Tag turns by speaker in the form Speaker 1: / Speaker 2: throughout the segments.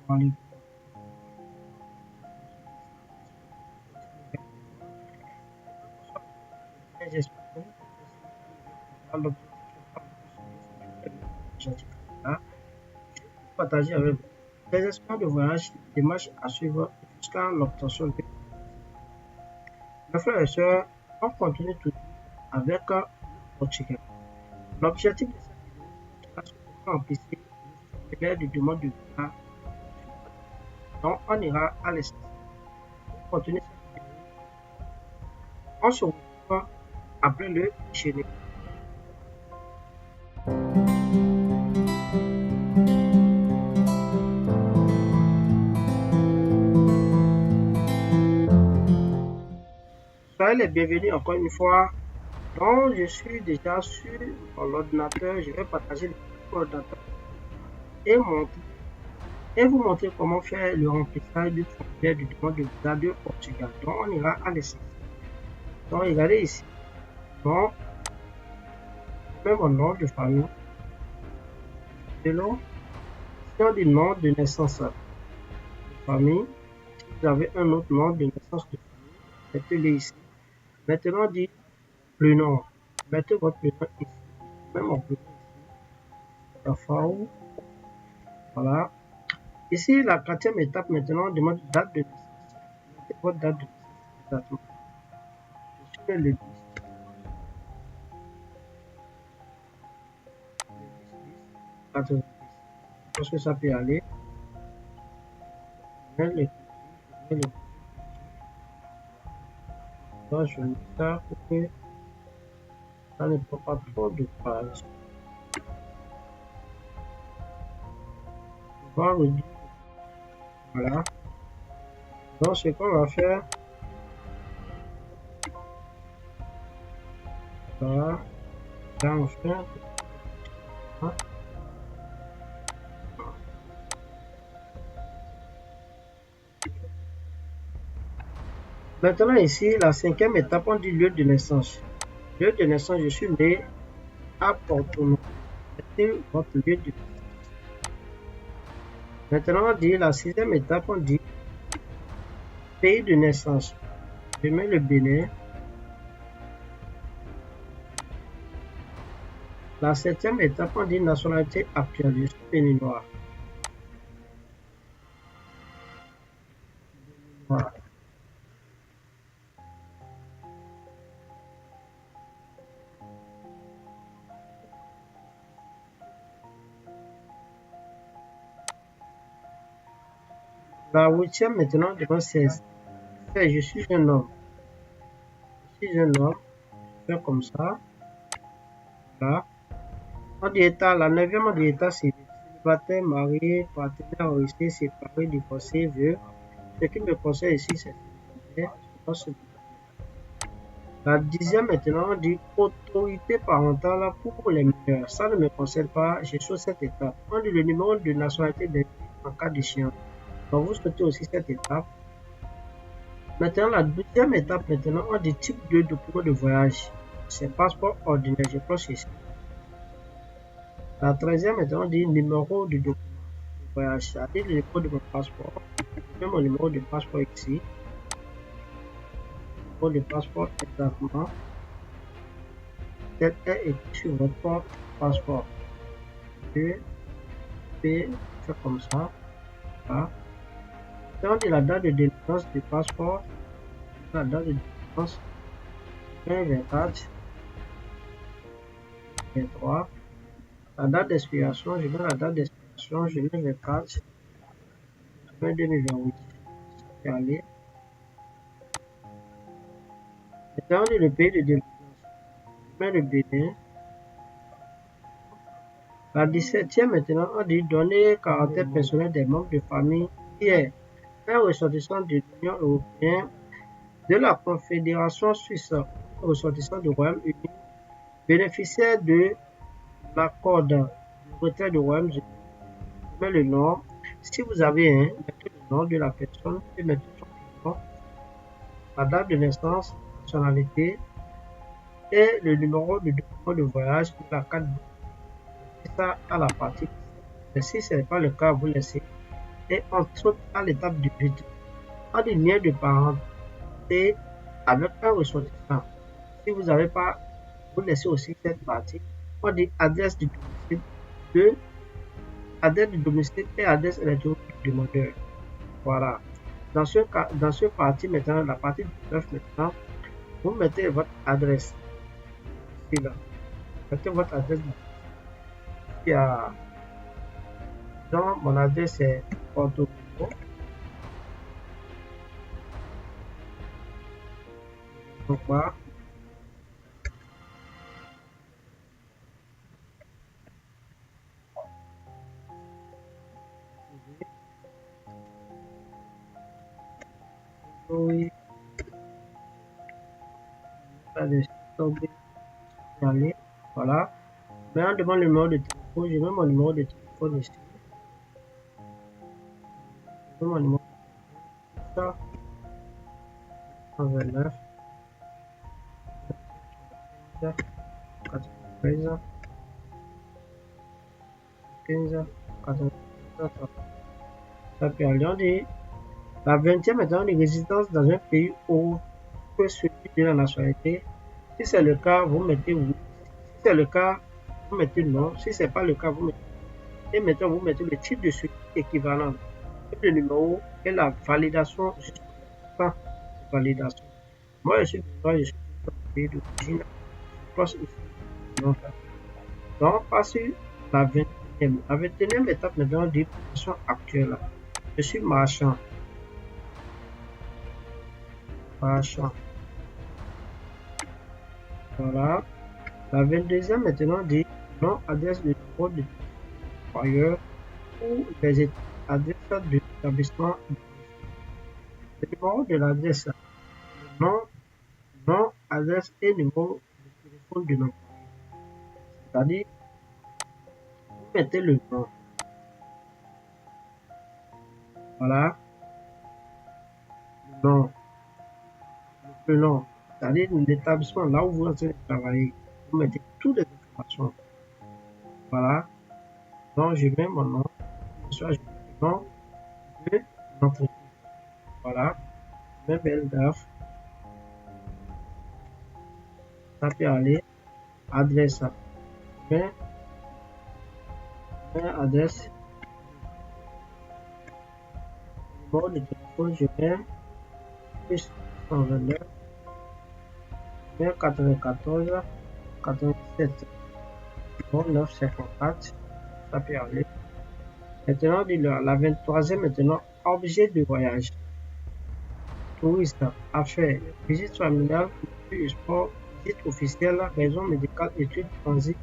Speaker 1: dans les partager avec vous les expériences de voyage, des démarches à suivre jusqu'à l'obtention de mes frères et sœurs. On continue toujours avec le Portugal. L'objectif de cette vidéo sera sur comment remplacer le formulaire de demande de visa. Donc, on ira à l'essentiel. Pour continuer cette vidéo, on se retrouve après le générique. Soyez les bienvenus encore une fois. Donc, je suis déjà sur l'ordinateur. Je vais partager l'ordinateur et vous montrer comment faire le remplissage du formulaire de demande de visa de Portugal. Donc, on ira à l'essentiel. Donc, regardez ici. Donc, je mets mon nom de famille. Selon, si on dit nom de naissance de famille, si vous avez un autre nom de naissance de famille, mettez-le ici. Maintenant, dit prénom. Mettez votre prénom ici. Même mon prénom ici. Tafaou. Voilà. Ici, la quatrième étape, maintenant, on demande date de naissance. Mettez votre date de naissance exactement. Je suis le 10. Le 10, 10, 90. Je pense que ça peut aller. Je mets le donc, je mets ça pour que ça ne prend pas trop de pages. On va réduire. Voilà. Donc, ce qu'on va faire, voilà. Là, on fait. Maintenant, ici, la cinquième étape, on dit lieu de naissance. Lieu de naissance, je suis né à Porto. Mettez votre lieu de naissance. Maintenant, on dit la sixième étape, on dit pays de naissance. Je mets le Bénin. La septième étape, on dit nationalité actuelle. Je suis béninois. Voilà. La huitième, maintenant, devant 16. Je suis un homme. Je suis un homme. Je fais comme ça. Voilà. On dit état, la neuvième, on dit état civil. Célibataire, marié, partenaire resté, séparé, divorcé, vieux. Ce qui me concerne ici, c'est célibataire. La dixième, maintenant, on dit autorité parentale pour les mineurs. Ça ne me concerne pas. J'ai sur cette étape. On dit le numéro de nationalité des en cas d'échéance. Donc, vous souhaitez aussi cette étape. Maintenant, la deuxième étape, maintenant, on dit type de document de voyage. C'est passeport ordinaire. Je pense ici. La 13e, maintenant, on dit numéro de document de voyage. C'est-à-dire le numéro de mon passeport. Je mets mon numéro de passeport ici. Numéro de passeport, exactement. Tel est écrit sur votre passeport. P, c'est comme ça. Voilà. On dit la date de délivrance du passeport. La date de délivrance 2024, 23. La date d'expiration, je mets la date d'expiration, je mets 24, je mets 2028. Ça peut aller. Maintenant, on dit le pays de délivrance. Je mets le Bénin. La 17e, maintenant, on dit donner caractère personnel des membres de famille qui est un ressortissant de l'Union européenne, de la Confédération suisse, ressortissant du Royaume-Uni, bénéficiaire de l'accord de retrait du Royaume-Uni. Je mets le nom. Si vous avez un, mettez le nom de la personne et mettez son nom, la date de naissance, nationalité et le numéro de document de voyage pour la carte. Ça à la partie. Mais si ce n'est pas le cas, vous laissez et on saute à l'étape du 8. On dit lien de parenté avec un ressortissant. Si vous n'avez pas, vous laissez aussi cette partie. On dit adresse du domicile 2, adresse du domicile et adresse électronique du demandeur. Voilà. Dans ce parti maintenant, la partie du 9 maintenant, vous mettez votre adresse. Ici là. Mettez votre adresse. Donc mon adresse est Porto Rico. Donc voilà. Oui. Voilà. Maintenant, on demande le numéro de téléphone. Je mets mon numéro de téléphone ici. Je mets mon numéro de téléphone. 129 93 15 93. Ça peut aller. On dit la 20e maintenant de résidence dans un pays où que celui de la nationalité. Si c'est le cas, vous mettez oui. Si c'est le cas, vous mettez non. Si c'est pas le cas, vous mettez et maintenant vous mettez le titre de ce équivalent, le numéro et la validation jusqu'à la validation. Moi je suis dans le pays d'origine. Je passe ici. Donc on passe sur la 21e. La 21e étape maintenant de position actuelle. Je suis marchand. Voilà. La 22e maintenant dit nom, adresse de numéro de employeur ou les adresses de l'établissement. Le numéro de l'adresse, le nom, adresse et numéro de téléphone de l'employeur. C'est-à-dire, vous mettez le nom. Voilà. Le nom. Le nom. C'est-à-dire l'établissement là où vous êtes en train de travailler. Vous mettez toutes les informations. Voilà. Donc, je mets mon nom. Soit je mets le nom de l'entreprise. Voilà. Je mets belle DAF. Ça peut aller. Adresse. Je mets adresse. Numéro de téléphone, je mets plus 129. Je mets 94 87 954. Ça peut aller. Maintenant, la 23e, maintenant, objet de voyage. Touriste, affaires, visite familiale, culture, sport, visite officielle, raison médicale, études, transit,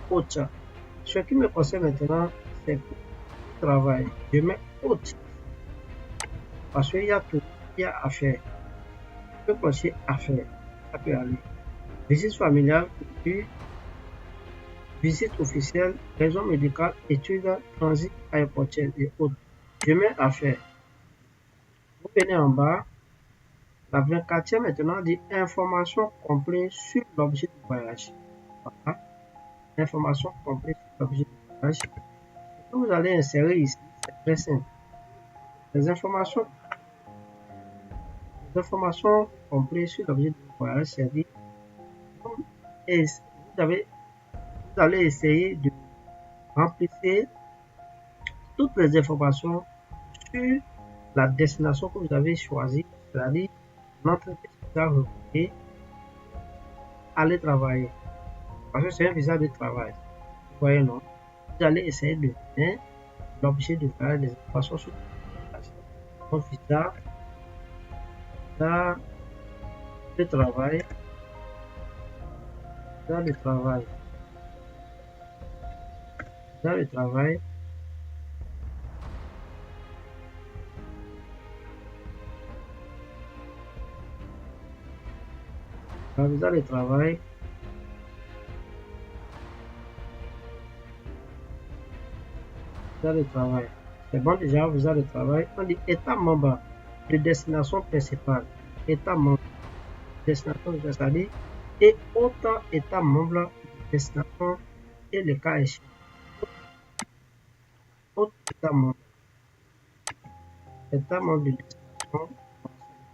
Speaker 1: autre. Ce qui me concerne maintenant, c'est pour le travail. Je mets autre. Parce qu'il y a tout, il y a affaires. Je peux penser affaires. Ça peut aller. Visite familiale, culture, visite officielle, raison médicale, études, transit, aéroportière et autres. Je mets affaires. Vous venez en bas. La 24e maintenant dit information complète sur l'objet du voyage. Voilà. Information complète sur l'objet du voyage. Ce que vous allez insérer ici, c'est très simple. Les informations complètes sur l'objet du voyage, c'est-à-dire vous allez essayer de remplir toutes les informations sur la destination que vous avez choisie, c'est-à-dire l'entreprise que vous avez recrutée, aller travailler. Parce que c'est un visa de travail. Vous voyez, non? Vous allez essayer de mettre l'objet de faire des informations sur le visa de travail. Visa de travail. Visa de travail. La visa de travail. Visa de travail. C'est bon déjà, visa de travail. On dit État membre de destination principale. État membre de destination, c'est-à-dire et autant État membre de destination et le cas échéant. Autre État membre. État membre de destination.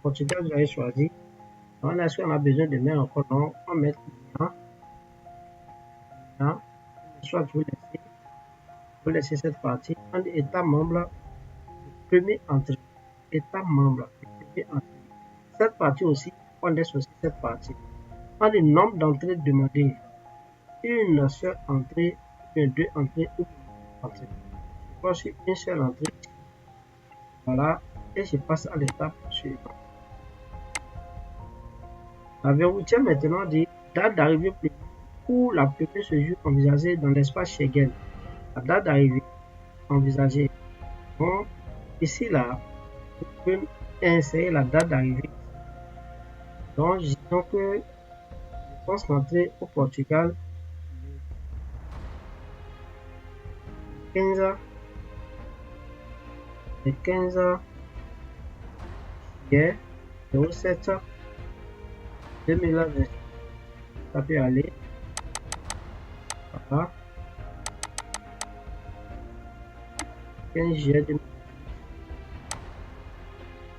Speaker 1: Portugal, vous avez choisi. Donc là, est-ce qu'on a besoin de mettre encore non? On met Milan. Soit vous laissez cette partie. On dit État membre du premier entrée. État membre du premier entrée. Cette partie aussi, on laisse aussi cette partie. On dit nombre d'entrées demandées. Une seule entrée, deux entrées ou une entrée. Je vois sur une seule entrée. Voilà. Et je passe à l'étape suivante. La 28e maintenant dit date d'arrivée prévue pour la première séjour envisagée dans l'espace Schengen. La date d'arrivée envisagée. Bon, ici là, vous pouvez insérer la date d'arrivée. Donc, disons que je pense rentrer au Portugal le 15 juillet 07 2020. Ça peut aller. Voilà. 15 juillet 2020.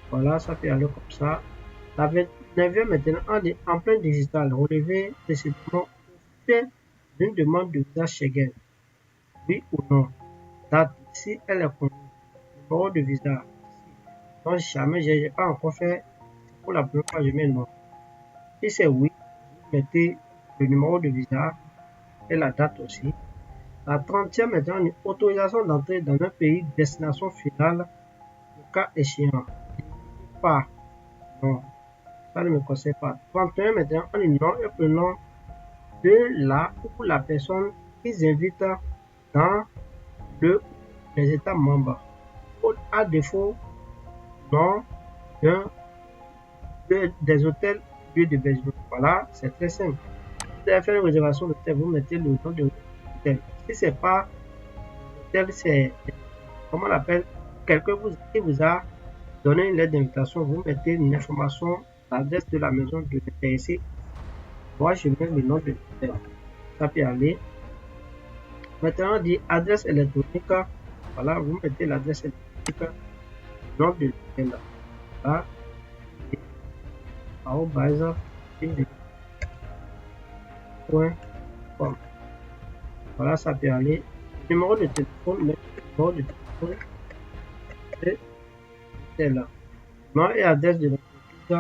Speaker 1: Voilà, ça peut aller comme ça. La 29e maintenant, en plein digital, relevé précédemment fait d'une demande de visa Schengen. Oui ou non? Date, si elle est connue. Numéro de visa. Donc, jamais, je n'ai pas encore fait. Pour la première fois, je mets non. Si c'est oui, vous mettez le numéro de visa et la date aussi. La 30e maintenant, une autorisation d'entrée dans un pays destination finale, le cas échéant. Pas. Non. Ça ne me concerne pas. 31 maintenant, on dit non et prénom de la ou la personne qu'ils invitent dans les États membres. À défaut, non des hôtels, lieux de hébergement. Voilà, c'est très simple. Vous avez fait une réservation d'hôtel, vous mettez le nom de l'hôtel. Si c'est pas l'hôtel, c'est comment on l'appelle, quelqu'un qui vous a donné une lettre d'invitation, vous mettez une information, l'adresse de la maison de l'intéressé. Moi, je mets le nom de l'hôtel. Ça peut aller. Maintenant, on dit adresse électronique. Voilà, vous mettez l'adresse électronique, nom de l'hôtel. Voilà. .com. Voilà, ça peut aller. Numéro de téléphone, le numéro de téléphone de l'hôtel. Nom et adresse de l'hôtel ou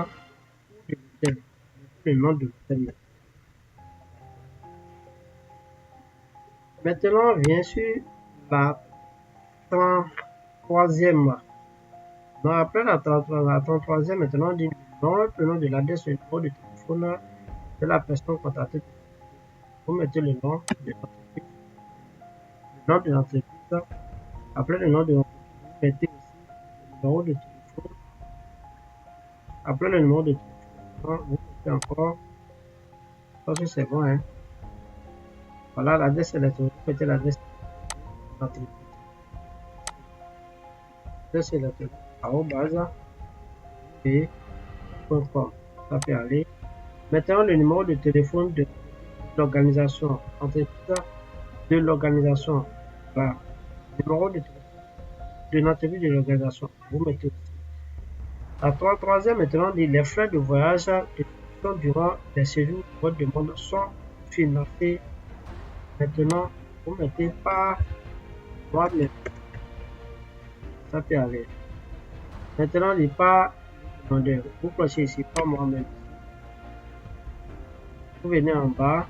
Speaker 1: de l'hôtel. Le nom de l'hôtel. Maintenant, on vient sur la 33e. Donc, après la 33e, maintenant, on dit le nom de l'adresse et le numéro de téléphone de la personne contactée. Vous mettez le nom de l'entreprise. Le nom de l'entreprise. Après le nom de l'entreprise, vous mettez aussi le numéro de téléphone. Après le numéro de téléphone, vous mettez encore. Parce que c'est bon, hein. Voilà l'adresse électronique. Vous mettez l'adresse de l'entreprise. L'adresse électronique. @et.com. Ça peut aller. Maintenant, le numéro de téléphone de l'organisation. Entreprise de l'organisation. Voilà. Numéro de téléphone de l'entreprise de l'organisation. Vous mettez aussi. La 33e, maintenant, dit les frais de voyage durant les séjours de votre demande sont financés. Maintenant, vous mettez par moi-même. Ça peut aller. Maintenant, il pas demandeur. Vous cochez ici, pas moi-même. Vous venez en bas.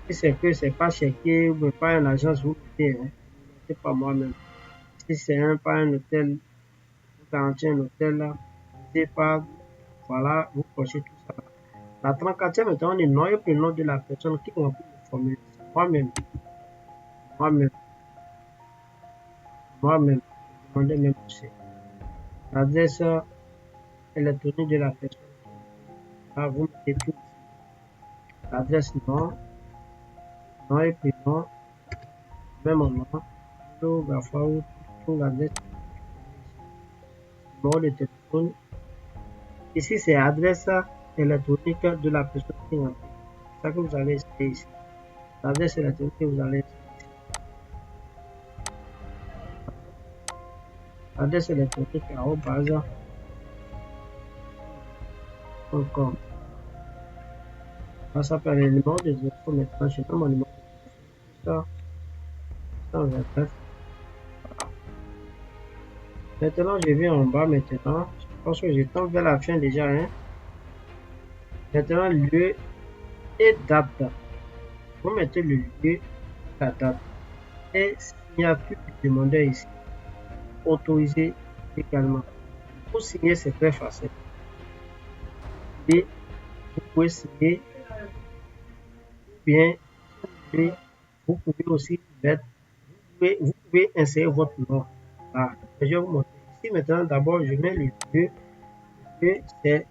Speaker 1: Si c'est que c'est pas checké, ou pas une agence, vous mettez, hein. C'est pas moi-même. Si c'est pas un hôtel, vous garantissez un hôtel là, c'est pas, voilà, vous cochez tout ça. La 34e, maintenant, on est nom et prénom de la personne qui remplit le formulaire. Moi-même. Moi-même. Moi-même. Demandez même aussi. L'adresse électronique de la personne. Là, vous mettez tout. L'adresse nom et prénom, même nom, tout l'adresse, numéro de téléphone. Ici, c'est l'adresse électronique de la personne qui remplit. C'est ça que vous allez essayer ici. L'adresse électronique que vous allez essayer ici. adresse électronique @.com. Ça s'appelle le numéro de téléphone. Maintenant, je donne mon numéro de téléphone. 129. Maintenant, je vais en bas maintenant. Je pense que je tends vers la fin déjà. Hein. Maintenant, lieu et date. Vous mettez le lieu, la date et signature du demandeur ici. Autorisé également. Pour signer, c'est très facile. Et vous pouvez signer bien. Vous pouvez aussi mettre, vous pouvez insérer votre nom. Là, je vais vous montrer. Ici maintenant, d'abord, je mets le lieu. Le lieu, c'est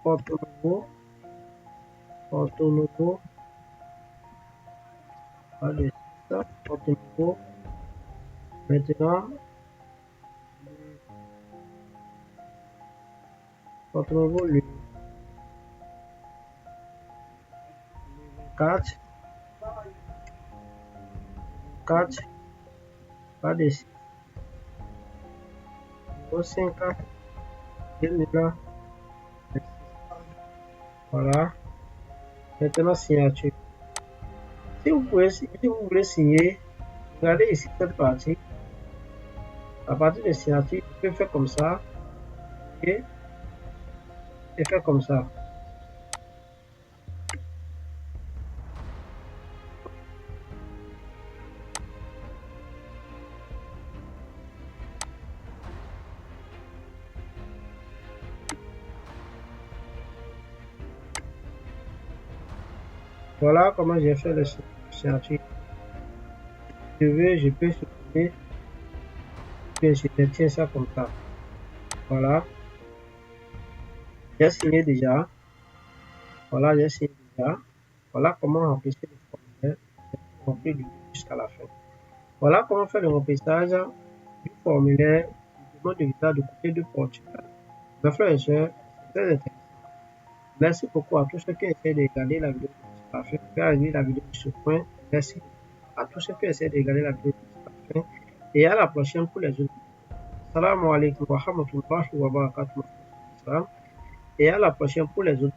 Speaker 1: Porto Novo. Porto Novo. Porto Novo. Maintenant, Porto Novo, le 4. Pas de 6. 5. 2000. Voilà. Maintenant, signature. Si vous voulez signer, regardez ici cette partie. À partir de signature, vous pouvez faire comme ça. Et faire comme ça. Voilà comment j'ai fait le signature. Je peux supprimer. Je tiens ça comme ça. Voilà. J'ai signé déjà. Voilà, j'ai signé déjà. Voilà comment remplir le formulaire. Remplir jusqu'à la fin. Voilà comment faire le remplissage du formulaire du demande de visa de côté de Portugal. Mes frères et sœurs, c'est très intéressant. Merci beaucoup à tous ceux qui essaient de regarder la vidéo jusqu'à la fin. Vous pouvez arriver la vidéo de ce point. Merci à tous ceux qui essaient de regarder la vidéo jusqu'à la fin. Et à la prochaine pour les autres. Salam alaikum wa rahmatullahi wa barakatuh. Et à la prochaine pour les autres.